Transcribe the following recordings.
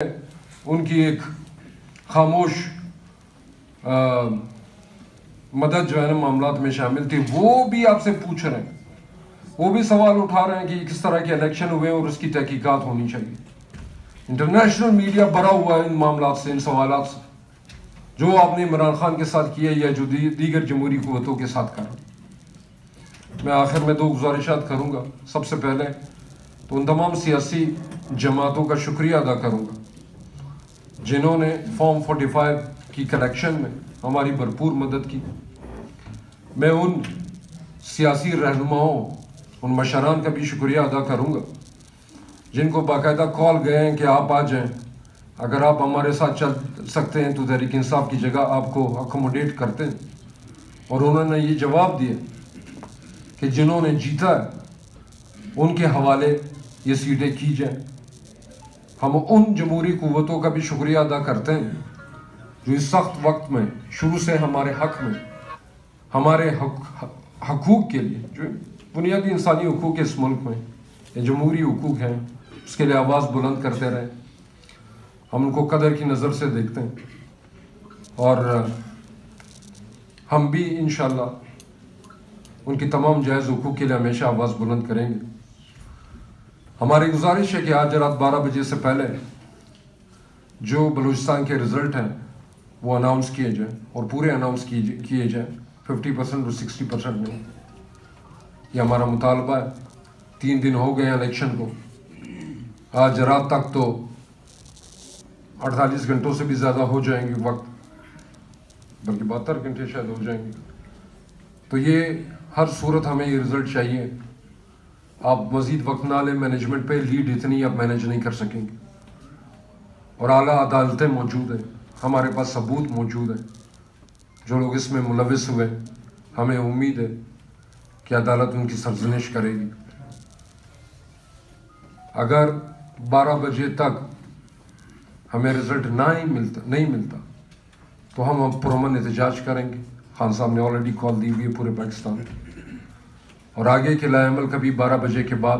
ان کی ایک خاموش مدد جو ہے نا معاملات میں شامل تھی، وہ بھی آپ سے پوچھ رہے ہیں، وہ بھی سوال اٹھا رہے ہیں کہ کس طرح کے الیکشن ہوئے اور اس کی تحقیقات ہونی چاہیے۔ انٹرنیشنل میڈیا بھرا ہوا ہے ان معاملات سے، ان سوالات سے، جو آپ نے عمران خان کے ساتھ کیا یا جو دیگر جمہوری قوتوں کے ساتھ کرا۔ میں آخر میں دو گزارشات کروں گا۔ سب سے پہلے تو ان تمام سیاسی جماعتوں کا شکریہ ادا کروں گا جنہوں نے فارم 45 کی کلیکشن میں ہماری بھرپور مدد کی۔ میں ان سیاسی رہنماؤں، ان مشران کا بھی شکریہ ادا کروں گا جن کو باقاعدہ کال گئے ہیں کہ آپ آ جائیں، اگر آپ ہمارے ساتھ چل سکتے ہیں تو تحریک انصاف کی جگہ آپ کو اکوموڈیٹ کرتے ہیں، اور انہوں نے یہ جواب دیا کہ جنہوں نے جیتا ہے ان کے حوالے یہ سیٹیں کی جائیں۔ ہم ان جمہوری قوتوں کا بھی شکریہ ادا کرتے ہیں جو اس سخت وقت میں شروع سے ہمارے حق میں، ہمارے حقوق کے لیے، جو بنیادی انسانی حقوق اس ملک میں، یہ جمہوری حقوق ہیں، اس کے لیے آواز بلند کرتے رہے۔ ہم ان کو قدر کی نظر سے دیکھتے ہیں، اور ہم بھی انشاءاللہ ان کی تمام جائز حقوق کے لیے ہمیشہ آواز بلند کریں گے۔ ہماری گزارش ہے کہ آج رات 12 بجے سے پہلے جو بلوچستان کے رزلٹ ہیں وہ اناؤنس کیے جائیں، اور پورے اناؤنس کیے جائیں، 50% اور 60% نہیں۔ یہ ہمارا مطالبہ ہے۔ 3 دن ہو گئے ہیں الیکشن کو، آج رات تک تو 48 گھنٹوں سے بھی زیادہ ہو جائیں گے وقت، بلکہ 72 گھنٹے شاید ہو جائیں گے۔ تو یہ ہر صورت ہمیں یہ رزلٹ چاہیے۔ آپ مزید وقت نہ لیں، مینجمنٹ پہ لیڈ اتنی آپ مینیج نہیں کر سکیں گے، اور اعلیٰ عدالتیں موجود ہیں، ہمارے پاس ثبوت موجود ہے۔ جو لوگ اس میں ملوث ہوئے، ہمیں امید ہے کہ عدالت ان کی سرزنش کرے گی۔ اگر 12 بجے تک ہمیں رزلٹ نہیں ملتا تو ہم پرامن احتجاج کریں گے۔ خان صاحب نے آلریڈی کال دی ہوئی ہے پورے پاکستان میں، اور آگے کے لائے عمل کا بھی 12 بجے کے بعد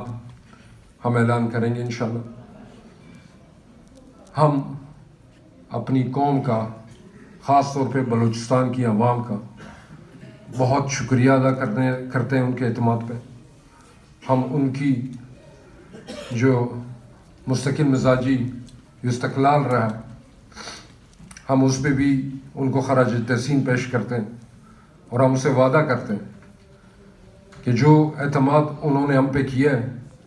ہم اعلان کریں گے انشاءاللہ۔ ہم اپنی قوم کا، خاص طور پہ بلوچستان کی عوام کا بہت شکریہ ادا کرتے ہیں ان کے اعتماد پہ۔ ہم ان کی جو مستقل مزاجی استقلال رہا، ہم اس پہ بھی ان کو خراج تحسین پیش کرتے ہیں، اور ہم اسے وعدہ کرتے ہیں کہ جو اعتماد انہوں نے ہم پہ کیا ہے